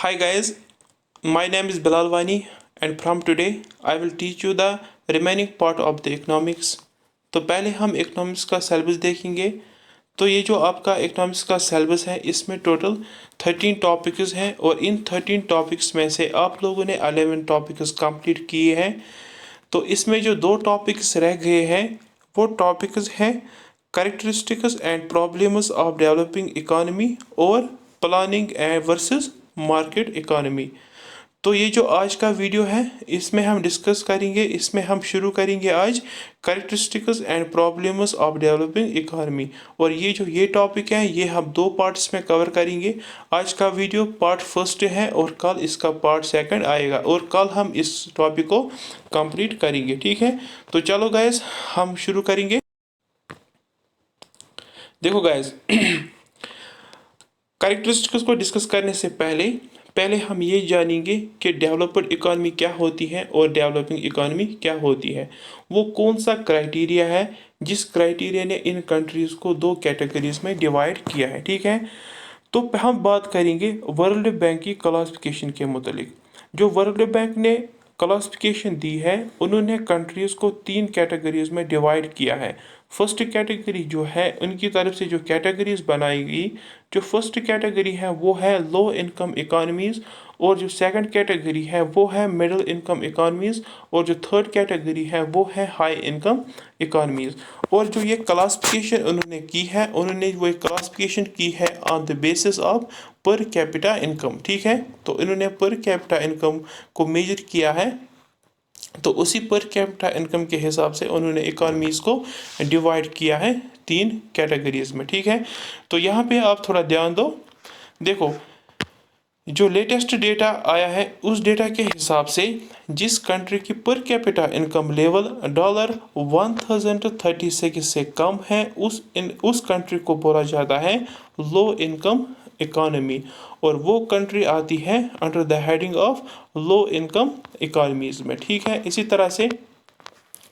Hi guys, my name is Bilal Wani and from today I will teach you the remaining part of the economics. तो पहले हम economics का syllabus देखेंगे। तो ये जो आपका इकोनॉमिक्स का सिलेबस है इसमें टोटल 13 टॉपिक्स हैं और इन 13 टॉपिक्स में से आप लोगों ने 11 टॉपिक्स कंप्लीट किए हैं। तो इसमें जो दो टॉपिक्स रह गए हैं वो टॉपिक्स हैं characteristics and problems of developing economy और प्लानिंग वर्सेस मार्केट इकोनॉमी। तो ये जो आज का वीडियो है इसमें हम डिस्कस करेंगे, इसमें हम शुरू करेंगे आज characteristics and problems of developing economy. और ये टॉपिक है ये हम दो पार्ट्स में कवर करेंगे। आज का वीडियो पार्ट फर्स्ट है और कल इसका पार्ट सेकंड आएगा और कल हम इस टॉपिक को कंप्लीट करेंगे। ठीक है, तो चलो गाइस हम शुरू करेंगे। देखो गाइस कैरेक्टरिस्टिक्स को डिस्कस करने से पहले हम ये जानेंगे कि डेवलप्ड इकोनॉमी क्या होती है और डेवलपिंग इकोनॉमी क्या होती है। वो कौन सा क्राइटेरिया है जिस क्राइटेरिया ने इन कंट्रीज़ को दो कैटेगरीज में डिवाइड किया है। ठीक है, तो हम बात करेंगे वर्ल्ड बैंक की क्लासिफिकेशन के मुतालिक। जो वर्ल्ड बैंक ने क्लासिफिकेशन दी है उन्होंने कंट्रीज़ को तीन कैटेगरीज में डिवाइड किया है। फर्स्ट कैटेगरी जो है उनकी तरफ से जो कैटेगरीज बनाई गई, जो फर्स्ट कैटेगरी है वो है लो इनकम इकोनॉमीज़ और जो सेकंड कैटेगरी है वो है मिडिल इनकम इकोनॉमीज़ और जो थर्ड कैटेगरी है वो है हाई इनकम इकोनॉमीज़। और जो ये क्लासिफिकेशन उन्होंने की है उन्होंने वो क्लासिफिकेशन की है ऑन द बेसिस ऑफ पर कैपिटा इनकम। ठीक है, तो इन्होंने पर कैपिटा इनकम को मेजर किया है, तो उसी पर कैपिटा इनकम के हिसाब से उन्होंने इकोनॉमीज़ को डिवाइड किया है तीन कैटेगरीज में। ठीक है, तो यहाँ पे आप थोड़ा ध्यान दो। देखो जो लेटेस्ट डेटा आया है उस डेटा के हिसाब से जिस कंट्री की पर कैपिटा इनकम लेवल $1036 से कम है उस कंट्री को बोला जाता है लो इनकम इकोनॉमी और वो कंट्री आती है under the heading of low income economies में। ठीक है, इसी तरह से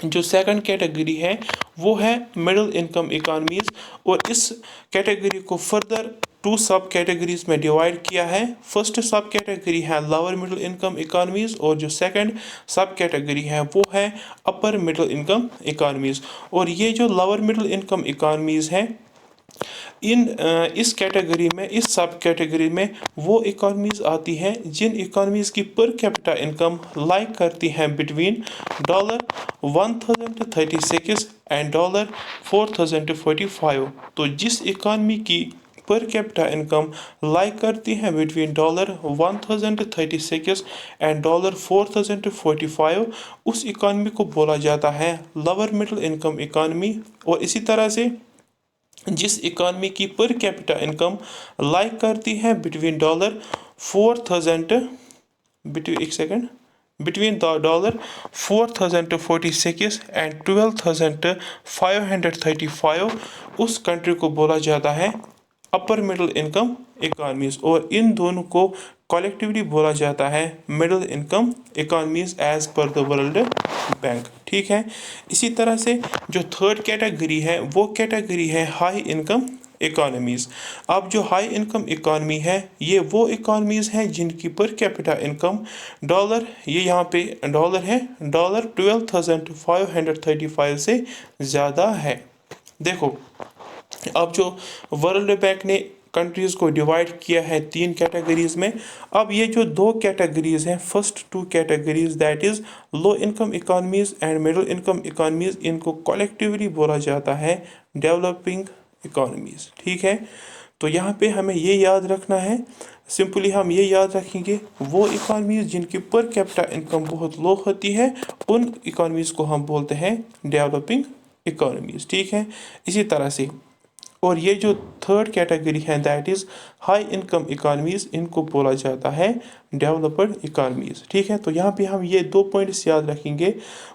जो सेकंड कैटेगरी है वो है मिडिल इनकम इकोनॉमीज और इस कैटेगरी को फर्दर टू सब कैटेगरीज में डिवाइड किया है। फर्स्ट सब कैटेगरी है लोअर मिडिल इनकम इकोनॉमीज और जो सेकंड सब कैटेगरी है वो है अपर मिडिल इनकम इकोनॉमीज। और ये जो लोअर मिडिल इनकम इकोनॉमीज है इस कैटेगरी में, इस सब कैटेगरी में वो इकोनॉमीज आती हैं जिन इकोनॉमीज की पर कैपिटा इनकम लाइक करती हैं बिटवीन $1036 एंड $4045। तो जिस इकोनॉमी की पर कैपिटा इनकम लाइक करती हैं बिटवीन $1036 एंड $4045 उस इकोनॉमी को बोला जाता है लोअर मिडिल इनकम इकोनॉमी। और इसी तरह से जिस इकोनॉमी की पर कैपिटा इनकम लाइक करती है बिटवीन $4046 एंड 12,535 उस कंट्री को बोला जाता है अपर मिडिल इनकम इकोनॉमीज और इन दोनों को कलेक्टिवली बोला जाता है middle income economies as per the world bank. ठीक है, इसी तरह से जो थर्ड कैटेगरी है वो कैटेगरी है हाई इनकम इकोनॉमीज़। अब जो हाई इनकम इकोनॉमी है ये वो इकोनॉमीज़ हैं जिनकी पर कैपिटा इनकम ये यहाँ पे डॉलर है $12,535 से ज़्यादा है। देखो अब जो वर्ल्ड बैंक ने कंट्रीज़ को डिवाइड किया है तीन कैटेगरीज़ में, अब ये जो दो कैटेगरीज़ हैं first two categories that is low income economies and middle income economies, इनको कलेक्टिवली बोला जाता है डेवलपिंग इकोनॉमीज़। ठीक है, तो यहाँ पे हमें ये याद रखना है, सिंपली हम ये याद रखेंगे वो इकोनॉमीज़ जिनकी पर कैपिटा इनकम बहुत लो होती है उन इकोनॉमीज़ को हम बोलते हैं डेवलपिंग इकोनॉमीज़। ठीक है, इसी तरह से और ये जो थर्ड कैटेगरी है that is high income economies, इनको बोला जाता है डेवलप्ड इकोनॉमीज़। ठीक है, तो यहाँ पे हम ये दो पॉइंट्स याद रखेंगे।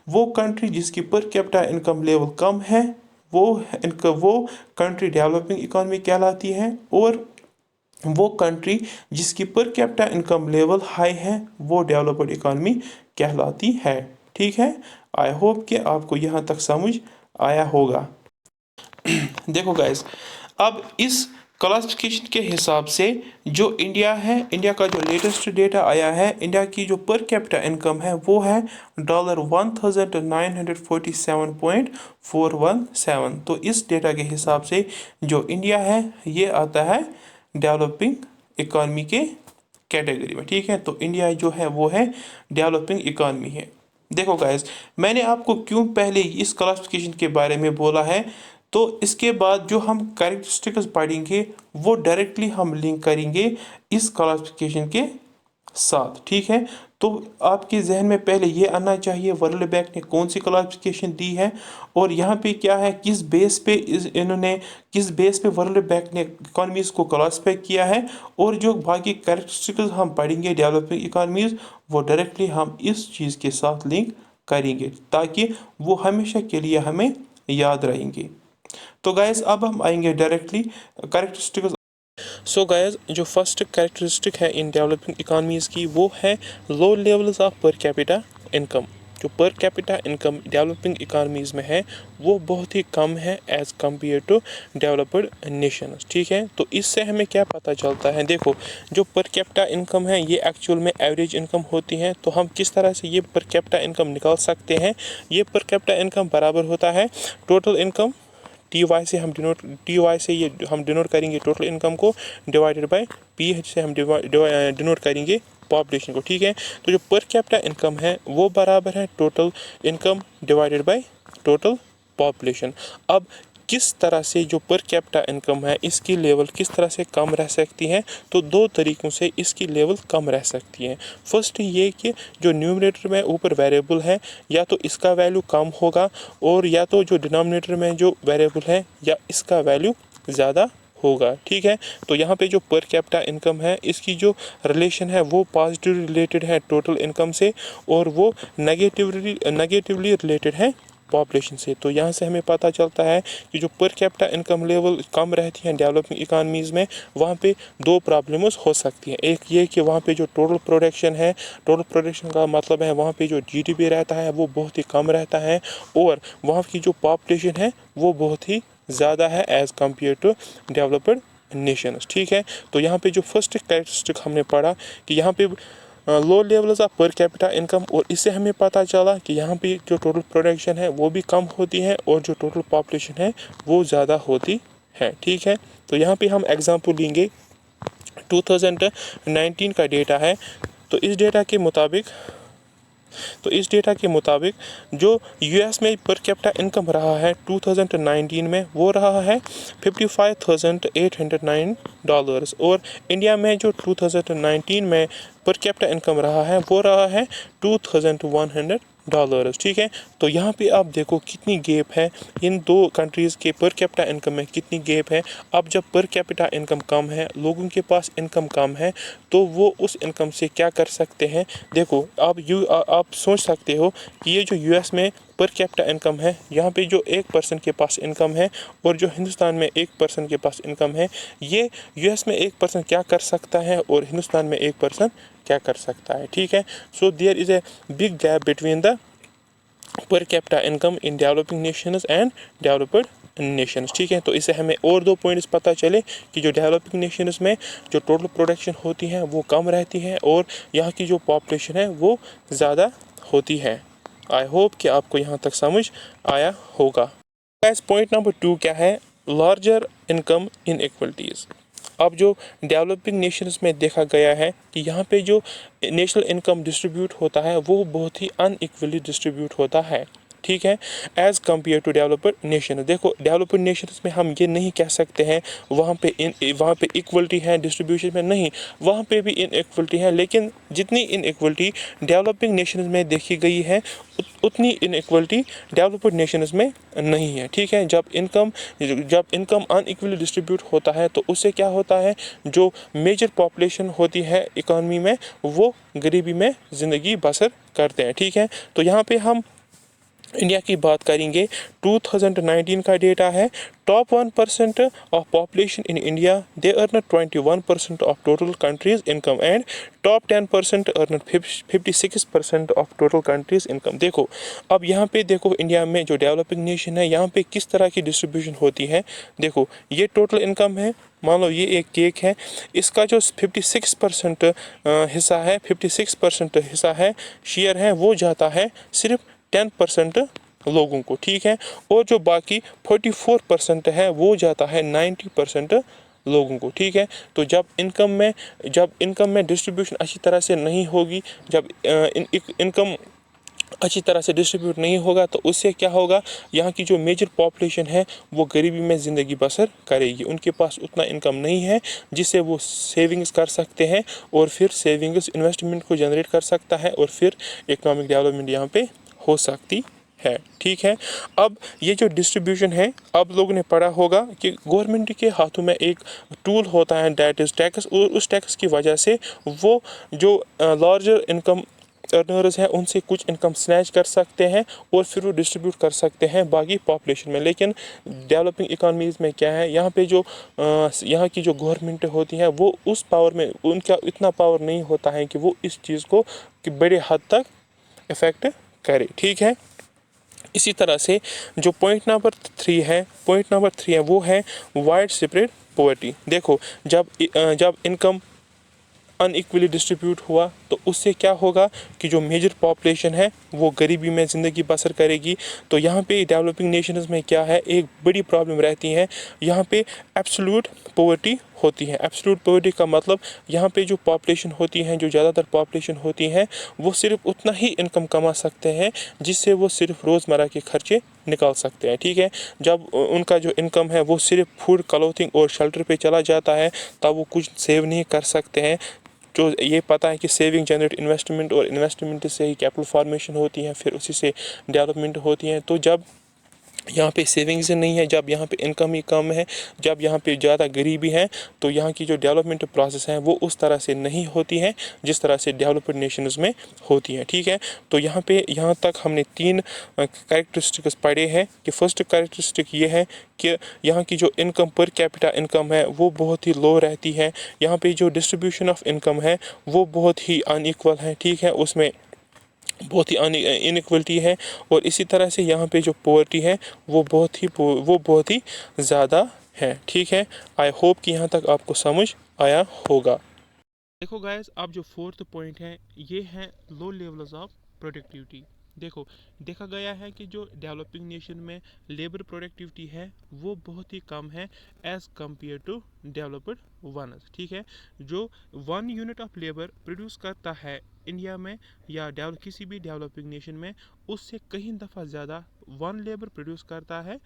वो कंट्री जिसकी पर कैपिटा इनकम लेवल कम है वो कंट्री डेवलपिंग इकोनॉमी कहलाती है और वो कंट्री जिसकी पर कैपिटा इनकम लेवल हाई है वो डेवलप्ड इकोनॉमी कहलाती है। ठीक है, आई होप कि आपको यहाँ तक समझ आया होगा। देखो गाइस अब इस क्लासिफिकेशन के हिसाब से जो इंडिया है, इंडिया का जो लेटेस्ट डेटा आया है, इंडिया की जो पर कैपिटा इनकम है वो है $1947.417। तो इस डेटा के हिसाब से जो इंडिया है ये आता है डेवलपिंग इकॉनमी के कैटेगरी में। ठीक है, तो इंडिया जो है वो है डेवलपिंग इकॉनमी है। देखो गाइस, मैंने आपको क्यों पहले इस क्लासिफिकेशन के बारे में बोला है, तो इसके बाद जो हम कैरेक्टरिस्टिक्स पढ़ेंगे वो डायरेक्टली हम लिंक करेंगे इस क्लासिफिकेशन के साथ। ठीक है, तो आपके जहन में पहले ये आना चाहिए वर्ल्ड बैंक ने कौन सी क्लासिफिकेशन दी है और यहाँ पे क्या है, किस बेस पे किस बेस पे वर्ल्ड बैंक ने इकॉनमीज़ को क्लासीफाई किया है, और जो बाकी कैरेक्टरिस्टिक्स हम पढ़ेंगे डेवलपिंग इकॉनमीज़ वो डायरेक्टली हम इस चीज़ के साथ लिंक करेंगे ताकि वो हमेशा के लिए हमें याद रहेंगे। तो गाइस अब हम आएंगे डायरेक्टली कैरेक्टरिस्टिक्स। सो गाइस, जो फर्स्ट कैरेक्टरिस्टिक है इन डेवलपिंग इकॉनमीज़ की वो है लो लेवल्स ऑफ पर कैपिटा इनकम। जो पर कैपिटा इनकम डेवलपिंग इकॉनमीज़ में है वो बहुत ही कम है as compare to developed nations. ठीक है, तो इससे हमें क्या पता चलता है, देखो जो पर कैपिटा इनकम है ये एक्चुअल में एवरेज इनकम होती है। तो हम किस तरह से ये पर कैपिटा इनकम निकाल सकते हैं, ये पर कैपिटा इनकम बराबर होता है टोटल इनकम TY से हम डिनोट करेंगे टोटल इनकम को, डिवाइडेड बाय PH से हम डिनोट करेंगे पॉपुलेशन को। ठीक है, तो जो पर कैपिटा इनकम है वो बराबर है total income divided by total population. अब किस तरह से जो पर कैपिटा इनकम है इसकी लेवल किस तरह से कम रह सकती है, तो दो तरीक़ों से इसकी लेवल कम रह सकती है। फर्स्ट ये कि जो न्यूमरेटर में ऊपर वेरिएबल है या तो इसका वैल्यू कम होगा, और या तो जो डिनोमिनेटर में जो वेरिएबल है या इसका वैल्यू ज़्यादा होगा। ठीक है, तो यहाँ पे जो पर कैपिटा इनकम है इसकी जो रिलेशन है वो पॉजिटिव रिलेटेड है टोटल इनकम से, और वो नेगेटिवली रिलेटेड है पॉपुलेशन से। तो यहाँ से हमें पता चलता है कि जो पर कैपिटा इनकम लेवल कम रहती है डेवलपिंग इकॉनमीज़ में, वहाँ पे दो प्रॉब्लम्स हो सकती हैं। एक ये कि वहाँ पे जो टोटल प्रोडक्शन है, टोटल प्रोडक्शन का मतलब है वहाँ पे जो GDP रहता है वो बहुत ही कम रहता है, और वहाँ की जो पॉपुलेशन है वो बहुत ही ज़्यादा है as compare to developed nations. ठीक है, तो यहाँ पे जो फर्स्ट कैरेक्टरिस्टिक हमने पढ़ा कि यहाँ पे लो लेवल्स ऑफ पर कैपिटा इनकम, और इससे हमें पता चला कि यहाँ पे जो टोटल प्रोडक्शन है वो भी कम होती है और जो टोटल पॉपुलेशन है वो ज़्यादा होती है। ठीक है, तो यहाँ पे हम एग्जांपल लेंगे 2019 का डेटा है। तो इस डेटा के मुताबिक जो US में पर कैपिटा इनकम रहा है 2019 में वो रहा है $55,809, और इंडिया में जो 2019 में पर कैपिटा इनकम रहा है वो रहा है $2,100। ठीक है, तो यहाँ पे आप देखो कितनी गैप है इन दो कंट्रीज़ के पर कैपिटा इनकम में, कितनी गैप है। अब जब पर कैपिटा इनकम कम है, लोगों के पास इनकम कम है, तो वो उस इनकम से क्या कर सकते हैं। देखो आप सोच सकते हो कि ये जो US में पर कैपिटा इनकम है, यहाँ पे जो एक पर्सन के पास इनकम है और जो हिंदुस्तान में एक पर्सन के पास इनकम है, ये US में एक पर्सन क्या कर सकता है और हिंदुस्तान में एक पर्सन क्या कर सकता है। ठीक है, so there is a big gap between the per capita income in developing nations and developed nations. ठीक है, तो इससे हमें और दो पॉइंट्स पता चले कि जो डेवलपिंग नेशंस में जो टोटल प्रोडक्शन होती है वो कम रहती है और यहाँ की जो पॉपुलेशन है वो ज़्यादा होती है। आई होप कि आपको यहाँ तक समझ आया होगा। पॉइंट नंबर 2 क्या है, लार्जर इनकम इनइक्वलिटीज़। अब जो डेवलपिंग नेशंस में देखा गया है कि यहाँ पे जो नेशनल इनकम डिस्ट्रीब्यूट होता है वो बहुत ही अनइक्वली डिस्ट्रीब्यूट होता है। ठीक है, as compare to developed nation. देखो डेवलप्ड नेशंस में हम ये नहीं कह सकते हैं वहाँ पे इक्वलिटी है डिस्ट्रीब्यूशन में, नहीं, वहाँ पे भी इनइक्वलिटी है, लेकिन जितनी इनइक्वलिटी डेवलपिंग नेशंस में देखी गई है उतनी इनइक्वलिटी डेवलप्ड नेशंस में नहीं है। ठीक है, जब इनकम अनइक्वली डिस्ट्रीब्यूट होता है तो उससे क्या होता है, जो मेजर पॉपुलेशन होती है इकॉनमी में वो गरीबी में ज़िंदगी बसर करते हैं। ठीक है, तो यहाँ पे हम इंडिया की बात करेंगे 2019 का डेटा है। Top 1% of population in India they earn 21% of total countries income and top 10% earn 56% of total countries income. देखो अब यहाँ पे देखो इंडिया में जो डेवलपिंग नेशन है यहाँ पे किस तरह की डिस्ट्रीब्यूशन होती है। देखो ये टोटल इनकम है, मान लो ये एक केक है, इसका जो 56% हिस्सा है, 56% हिस्सा है, शेयर है, वो जाता है सिर्फ 10% लोगों को, ठीक है। और जो बाकी 44% है वो जाता है 90% लोगों को, ठीक है। तो जब इनकम में डिस्ट्रीब्यूशन अच्छी तरह से नहीं होगी, जब इनकम अच्छी तरह से डिस्ट्रीब्यूट नहीं होगा तो उससे क्या होगा, यहाँ की जो मेजर पॉपुलेशन है वो गरीबी में ज़िंदगी बसर करेगी। उनके पास उतना इनकम नहीं है जिससे वो सेविंग्स कर सकते हैं और फिर सेविंग्स इन्वेस्टमेंट को जनरेट कर सकता है और फिर इकोनॉमिक डेवलपमेंट यहाँ पे हो सकती है, ठीक है। अब ये जो डिस्ट्रीब्यूशन है, अब लोगों ने पढ़ा होगा कि गवर्नमेंट के हाथों में एक टूल होता है दैट इज़ टैक्स, और उस टैक्स की वजह से वो जो लार्जर इनकम अर्नर्स हैं उनसे कुछ इनकम स्नैच कर सकते हैं और फिर वो डिस्ट्रीब्यूट कर सकते हैं बाकी पॉपुलेशन में। लेकिन डेवलपिंग इकोनॉमीज़ में क्या है, यहाँ पे जो यहाँ की जो गवर्नमेंट होती है वो उस पावर में, उनका इतना पावर नहीं होता है कि वो इस चीज़ को कि बड़े हद तक इफ़ेक्ट करे, ठीक है। इसी तरह से जो पॉइंट नंबर थ्री है वो है वाइड स्प्रेड पॉवर्टी। देखो जब इनकम अनइक्वली डिस्ट्रीब्यूट हुआ तो उससे क्या होगा कि जो मेजर पॉपुलेशन है वो गरीबी में ज़िंदगी बसर करेगी। तो यहाँ पे डेवलपिंग नेशंस में क्या है, एक बड़ी प्रॉब्लम रहती है, यहाँ पे एब्सोल्यूट पॉवर्टी होती है। एब्सोल्यूट पॉवर्टी का मतलब यहाँ पे जो पॉपुलेशन होती है, जो ज़्यादातर पॉपुलेशन होती है वो सिर्फ उतना ही इनकम कमा सकते हैं जिससे वो सिर्फ रोज़मर्रा के खर्चे निकाल सकते हैं, ठीक है। जब उनका जो इनकम है वो सिर्फ फूड, क्लोथिंग और शेल्टर पे चला जाता है तब वो कुछ सेव नहीं कर सकते हैं। जो ये पता है कि सेविंग जनरेट इन्वेस्टमेंट और इन्वेस्टमेंट से ही कैपिटल फॉर्मेशन होती है, फिर उसी से डेवलपमेंट होती है। तो जब यहाँ पे सेविंग्स नहीं है, जब यहाँ पे इनकम ही कम है, जब यहाँ पे ज़्यादा गरीबी है तो यहाँ की जो डेवलपमेंट प्रोसेस है वो उस तरह से नहीं होती है जिस तरह से डेवलप्ड नेशंस में होती है, ठीक है। तो यहाँ तक हमने 3 कैरेक्टरिस्टिक्स पढ़े हैं कि फर्स्ट कैरेक्टरिस्टिक ये है कि यहाँ की जो इनकम पर कैपिटा इनकम है वो बहुत ही लो रहती है। यहाँ पे जो डिस्ट्रीब्यूशन ऑफ इनकम है वो बहुत ही अनइक्वल है, ठीक है, उसमें बहुत ही इनइक्वलिटी है। और इसी तरह से यहाँ पे जो पॉवर्टी है वो बहुत ही ज़्यादा है, ठीक है। आई होप कि यहाँ तक आपको समझ आया होगा। देखो गाइस, अब जो फोर्थ पॉइंट है ये है लो लेवल्स ऑफ प्रोडक्टिविटी। देखो देखा गया है कि जो डेवलपिंग नेशन में लेबर प्रोडक्टिविटी है वो बहुत ही कम है as compare to developed ones, ठीक है। जो 1 यूनिट ऑफ लेबर प्रोड्यूस करता है इंडिया में या किसी भी डेवलपिंग नेशन में, उससे कहीं दफ़ा ज़्यादा 1 लेबर प्रोड्यूस करता है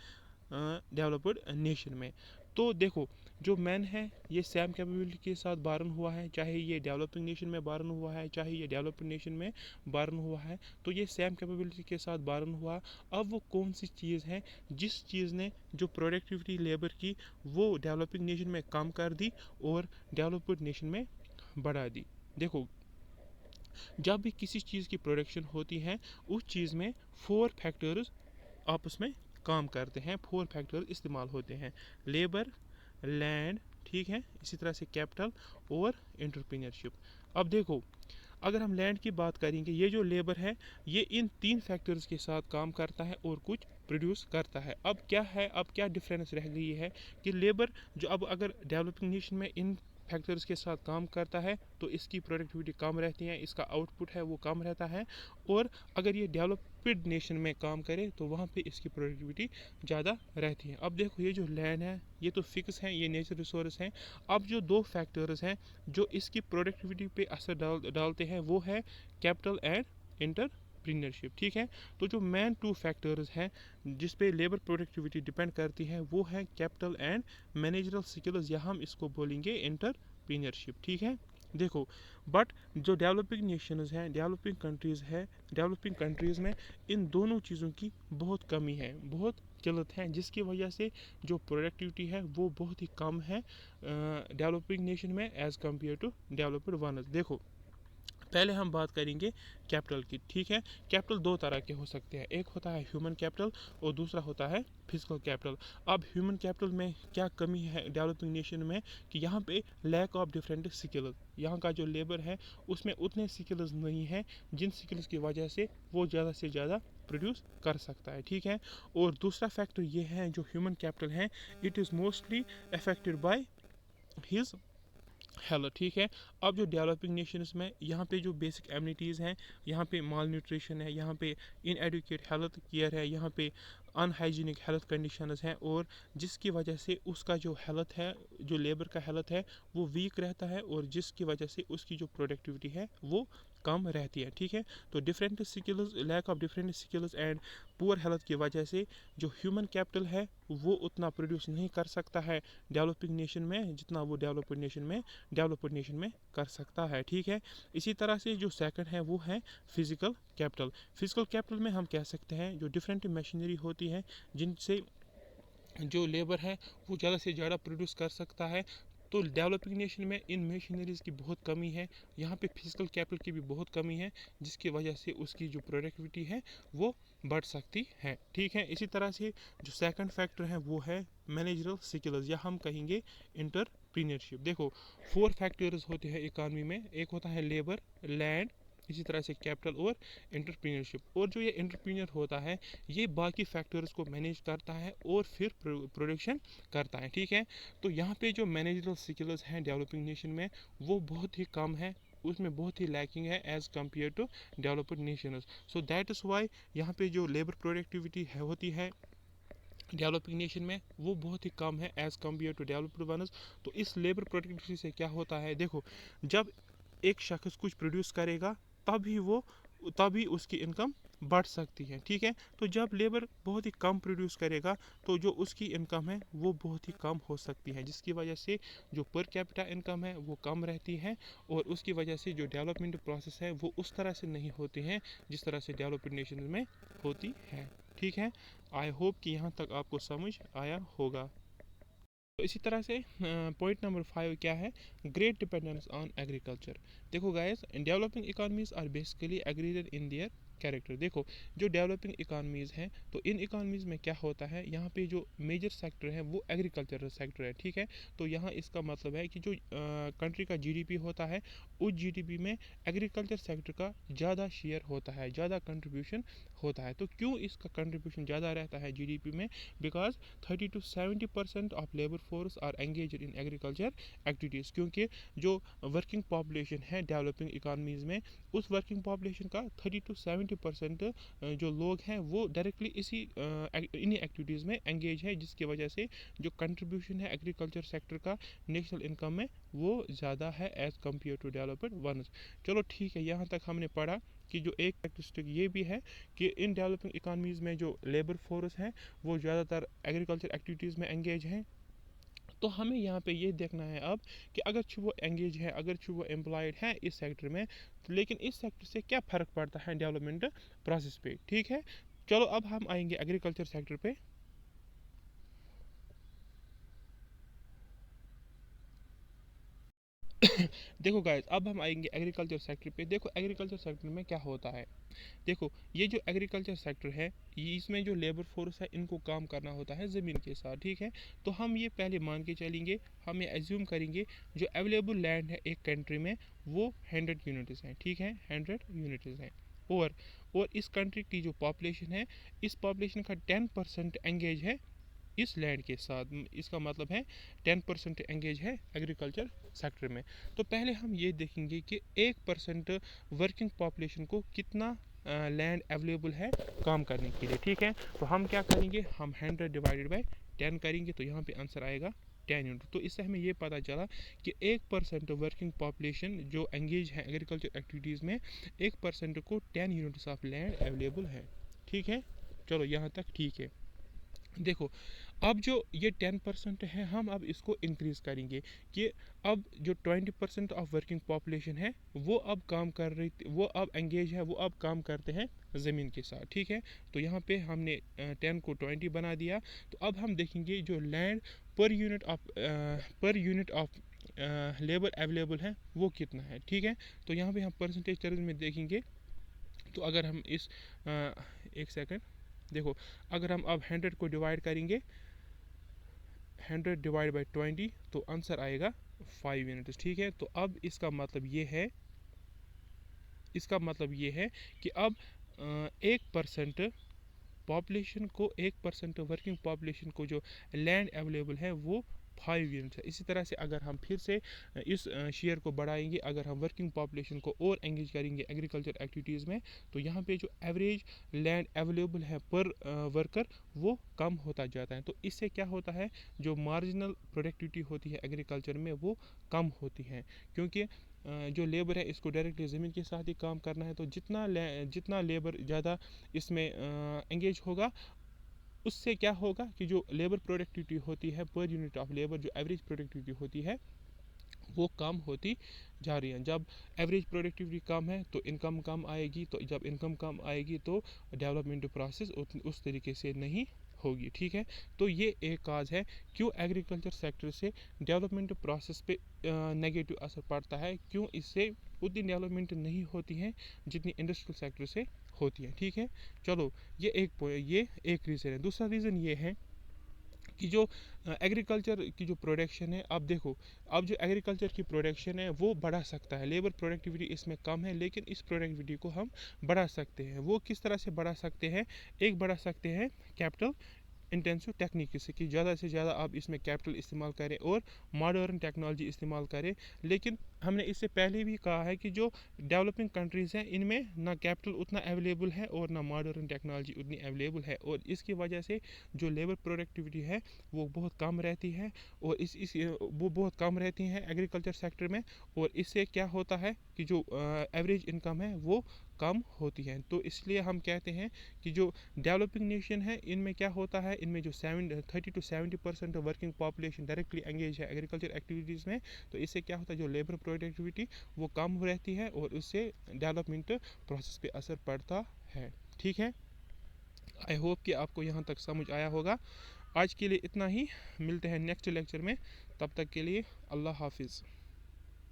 डेवलप्ड नेशन में। तो देखो जो मैन है ये सेम कैपेबिलिटी के साथ बारन हुआ है, चाहे ये डेवलपिंग नेशन में बारन हुआ है चाहे ये डेवलप्ड नेशन में बारन हुआ है, तो ये सेम कैपेबिलिटी के साथ बारन हुआ। अब वो कौन सी चीज़ है जिस चीज़ ने जो प्रोडक्टिविटी लेबर की वो डेवलपिंग नेशन में कम कर दी और डेवलप्ड नेशन में बढ़ा दी। देखो जब भी किसी चीज़ की प्रोडक्शन होती है उस चीज़ में 4 फैक्टर्स आपस में काम करते हैं, 4 फैक्टर्स इस्तेमाल होते हैं, लेबर, लैंड, ठीक है, इसी तरह से कैपिटल और एंटरप्रेन्योरशिप। अब देखो अगर हम लैंड की बात करेंगे, ये जो लेबर है ये इन 3 फैक्टर्स के साथ काम करता है और कुछ प्रोड्यूस करता है। अब क्या डिफरेंस रह गई है कि लेबर जो अब अगर डेवलपिंग नेशन में इन फैक्टर्स के साथ काम करता है तो इसकी प्रोडक्टिविटी कम रहती है, इसका आउटपुट है वो कम रहता है। और अगर ये डेवलप्ड नेशन में काम करे तो वहाँ पे इसकी प्रोडक्टिविटी ज़्यादा रहती है। अब देखो ये जो लैंड है ये तो फिक्स है, ये नेचुरल रिसोर्स हैं। अब जो 2 फैक्टर्स हैं जो इसकी प्रोडक्टिविटी पे असर डालते हैं वो है कैपिटल एंड एंटरप्रेन्योरशिप, ठीक है। तो जो मेन 2 फैक्टर्स हैं जिस पे लेबर प्रोडक्टिविटी डिपेंड करती है वो है कैपिटल एंड मैनेजरल स्किल्स, या हम इसको बोलेंगे एंटरप्रेन्योरशिप, ठीक है। देखो बट जो डेवलपिंग नेशंस हैं, डेवलपिंग कंट्रीज़ में इन दोनों चीज़ों की बहुत कमी है, बहुत किल्लत है, जिसकी वजह से जो प्रोडक्टिविटी है वो बहुत ही कम है डेवलपिंग नेशन में as compare to developed ones. देखो पहले हम बात करेंगे कैपिटल की, ठीक है। कैपिटल दो तरह के हो सकते हैं, एक होता है ह्यूमन कैपिटल और दूसरा होता है फिजिकल कैपिटल। अब ह्यूमन कैपिटल में क्या कमी है डेवलपिंग नेशन में कि यहाँ पे लैक ऑफ डिफरेंट स्किल्स, यहाँ का जो लेबर है उसमें उतने स्किल्स नहीं है जिन स्किल्स की वजह से वो ज़्यादा से ज़्यादा प्रोड्यूस कर सकता है, ठीक है। और दूसरा फैक्टर ये है जो ह्यूमन कैपिटल है, it is mostly affected by his hello, ठीक है। अब जो डेवलपिंग नेशंस में यहाँ पे जो बेसिक एमिनिटीज़ हैं, यहाँ पे माल न्यूट्रिशन है, यहाँ पे इनएडुकेट हेल्थ केयर है, यहाँ पे अनहाइजीनिक हेल्थ कंडीशंस हैं, और जिसकी वजह से उसका जो हेल्थ है, जो लेबर का हेल्थ है वो वीक रहता है, और जिसकी वजह से उसकी जो प्रोडक्टिविटी है वो कम रहती है, ठीक है। तो different skills, lack of different skills and poor health की वजह से जो ह्यूमन कैपिटल है वो उतना प्रोड्यूस नहीं कर सकता है डेवलपिंग नेशन में जितना वो डेवलप्ड नेशन में कर सकता है, ठीक है। इसी तरह से जो सेकंड है वो है फिजिकल कैपिटल। फिजिकल कैपिटल में हम कह सकते हैं जो डिफरेंट मशीनरी होती है जिनसे जो लेबर है वो ज़्यादा से ज़्यादा प्रोड्यूस कर सकता है। तो डेवलपिंग नेशन में इन मशीनरीज़ की बहुत कमी है, यहाँ पे फिजिकल कैपिटल की भी बहुत कमी है, जिसकी वजह से उसकी जो प्रोडक्टिविटी है वो बढ़ सकती है, ठीक है। इसी तरह से जो सेकंड फैक्टर है वो है मैनेजरल स्किल्स, या हम कहेंगे इंटरप्रीनियरशिप। देखो 4 फैक्टर्स होते हैं इकानमी में, एक होता है लेबर, लैंड, इसी तरह से कैपिटल और इंटरप्रीनियरशिप। और जो ये इंटरप्रीनियर होता है ये बाकी फैक्टर्स को मैनेज करता है और फिर प्रोडक्शन करता है, ठीक है। तो यहाँ पे जो मैनेजरल स्किल्स हैं डेवलपिंग नेशन में वो बहुत ही कम है, उसमें बहुत ही लैकिंग है as compare to developed nations. So that is why यहाँ पे जो लेबर प्रोडक्टिविटी है होती है डेवलपिंग नेशन में वो बहुत ही कम है एज़ कम्पेयर टू डेवलप्ड वनस। तो इस लेबर प्रोडक्टिविटी से क्या होता है, देखो जब एक शख्स कुछ प्रोड्यूस करेगा तभी उसकी इनकम बढ़ सकती है, ठीक है। तो जब लेबर बहुत ही कम प्रोड्यूस करेगा तो जो उसकी इनकम है वो बहुत ही कम हो सकती है, जिसकी वजह से जो पर कैपिटा इनकम है वो कम रहती है, और उसकी वजह से जो डेवलपमेंट प्रोसेस है वो उस तरह से नहीं होती है जिस तरह से डेवलप्ड नेशन में होती है, ठीक है। आई होप कि यहाँ तक आपको समझ आया होगा। तो इसी तरह से पॉइंट नंबर 5 क्या है, ग्रेट डिपेंडेंस ऑन एग्रीकल्चर। देखो guys, developing economies are basically agreed in their character. देखो जो डेवलपिंग इकोनॉमीज़ हैं तो इन इकोनॉमीज़ में क्या होता है, यहाँ पे जो मेजर सेक्टर है वो एग्रीकल्चरल सेक्टर है, ठीक है। तो यहाँ इसका मतलब है कि जो कंट्री का जीडीपी होता है उस जीडीपी में एग्रीकल्चर सेक्टर का ज़्यादा शेयर होता है, ज़्यादा कंट्रीब्यूशन होता है। तो क्यों इसका कंट्रीब्यूशन ज़्यादा रहता है जीडीपी में, because 30 to 70% of labour force are engage in agriculture activities. क्योंकि जो वर्किंग पॉपुलेशन है डेवलपिंग इकानमीज़ में उस वर्किंग पॉपुलेशन का 30 to 70% जो लोग हैं वो डायरेक्टली इन्हीं एक्टिविटीज़ में एंगेज है, जिसकी वजह से जो कंट्रीब्यूशन है एग्रीकल्चर सेक्टर का नेशनल इनकम में वो ज़्यादा है as compare to developed ones. चलो ठीक है, यहाँ तक हमने पढ़ा कि जो एक कैरेक्टरिस्टिक ये भी है कि इन डेवलपिंग इकानमीज़ में जो लेबर फोर्स है वो ज़्यादातर एग्रीकल्चर एक्टिविटीज़ में एंगेज हैं। तो हमें यहाँ पे ये देखना है अब कि अगर वो एंगेज है, अगर वो एम्प्लॉयड है इस सेक्टर में, लेकिन इस सेक्टर से क्या फ़र्क पड़ता है डेवलपमेंट प्रोसेस पे, ठीक है। चलो अब हम आएंगे एग्रीकल्चर सेक्टर पे। देखो गाइस, अब हम आएंगे एग्रीकल्चर सेक्टर पे। देखो एग्रीकल्चर सेक्टर में क्या होता है, देखो ये जो एग्रीकल्चर सेक्टर है इसमें जो लेबर फोर्स है इनको काम करना होता है ज़मीन के साथ, ठीक है। तो हम ये पहले मान के चलेंगे, हम ये एज्यूम करेंगे जो अवेलेबल लैंड है एक कंट्री में वो 100 यूनिट्स हैं, ठीक है, 100 यूनिट्स हैं। और इस कंट्री की जो पॉपुलेशन है इस पॉपुलेशन का 10% एंगेज है इस लैंड के साथ, इसका मतलब है 10% एंगेज है एग्रीकल्चर सेक्टर में। तो पहले हम ये देखेंगे कि 1% वर्किंग पॉपुलेशन को कितना लैंड अवेलेबल है काम करने के लिए, ठीक है। तो हम क्या करेंगे, हम 100 डिवाइडेड बाई 10 करेंगे, तो यहाँ पे आंसर आएगा 10 यूनिट। तो इससे हमें ये पता चला कि 1% वर्किंग पॉपुलेशन जो एंगेज है एग्रीकल्चर एक्टिविटीज़ में 1% को 10 यूनिट्स ऑफ लैंड अवेलेबल है, ठीक है। चलो यहाँ तक ठीक है। देखो अब जो ये 10% है हम अब इसको इंक्रीज़ करेंगे कि अब जो 20% ऑफ वर्किंग पॉपुलेशन है वो अब काम कर रही, वो अब एंगेज है, वो अब काम करते हैं ज़मीन के साथ, ठीक है। तो यहाँ पे हमने 10 को 20 बना दिया। तो अब हम देखेंगे जो land per unit of labour available है वो कितना है, ठीक है। तो यहाँ पे हम परसेंटेज टर्म्स में देखेंगे। तो अगर हम इस एक सेकंड देखो, अगर हम अब 100 को डिवाइड करेंगे 100 डिवाइड बाई 20 तो आंसर आएगा 5 यूनिट्स, ठीक है। तो अब इसका मतलब ये है कि अब 1% पॉपुलेशन को 1% वर्किंग पॉपुलेशन को जो लैंड अवेलेबल है वो 5 यूनिट्स है। इसी तरह से अगर हम फिर से इस शेयर को बढ़ाएंगे, अगर हम वर्किंग पॉपुलेशन को और एंगेज करेंगे एग्रीकल्चर एक्टिविटीज़ में, तो यहाँ पे जो एवरेज लैंड अवेलेबल है पर वर्कर वो कम होता जाता है। तो इससे क्या होता है, जो मार्जिनल प्रोडक्टिविटी होती है एग्रीकल्चर में वो कम होती है, क्योंकि जो लेबर है इसको डायरेक्टली ज़मीन के साथ ही काम करना है। तो जितना लेबर ज़्यादा इसमें एंगेज होगा, उससे क्या होगा कि जो लेबर प्रोडक्टिविटी होती है पर यूनिट ऑफ लेबर, जो एवरेज प्रोडक्टिविटी होती है वो कम होती जा रही है। जब एवरेज प्रोडक्टिविटी कम है तो इनकम कम आएगी, तो जब इनकम कम आएगी तो डेवलपमेंट प्रोसेस उस तरीके से नहीं होगी, ठीक है। तो ये एक काज है क्यों एग्रीकल्चर सेक्टर से डेवलपमेंट प्रोसेस पे नेगेटिव असर पड़ता है, क्यों इससे उतनी डेवलपमेंट नहीं होती है जितनी इंडस्ट्रियल सेक्टर से होती है, ठीक है। चलो, ये एक रीज़न है। दूसरा रीज़न ये है कि जो एग्रीकल्चर की जो प्रोडक्शन है, अब देखो, अब जो एग्रीकल्चर की प्रोडक्शन है वो बढ़ा सकता है, लेबर प्रोडक्टिविटी इसमें कम है लेकिन इस प्रोडक्टिविटी को हम बढ़ा सकते हैं। वो किस तरह से बढ़ा सकते हैं, एक बढ़ा सकते हैं कैपिटल इंटेंसिव टेक्निक से, कि ज़्यादा से ज़्यादा आप इसमें कैपिटल इस्तेमाल करें और मॉडर्न टेक्नोलॉजी इस्तेमाल करें। लेकिन हमने इससे पहले भी कहा है कि जो डेवलपिंग कंट्रीज़ हैं इनमें ना कैपिटल उतना अवेलेबल है और ना मॉडर्न टेक्नोलॉजी उतनी अवेलेबल है, और इसकी वजह से जो लेबर प्रोडक्टिविटी है वो बहुत कम रहती है, और वो बहुत कम रहती हैं एग्रीकल्चर सेक्टर में, और इससे क्या होता है कि जो एवरेज इनकम है वो कम होती है। तो इसलिए हम कहते हैं कि जो डेवलपिंग नेशन है इनमें क्या होता है, इनमें जो 30 to 70% working population directly engage है एग्रीकल्चर एक्टिविटीज़ में। तो इससे क्या होता है, जो लेबर प्रोडक्टिविटी वो कम रहती है और उससे डेवलपमेंट प्रोसेस पे असर पड़ता है, ठीक है। आई होप कि आपको यहाँ तक समझ आया होगा। आज के लिए इतना ही, मिलते हैं नेक्स्ट लेक्चर में, तब तक के लिए अल्लाह हाफिज़।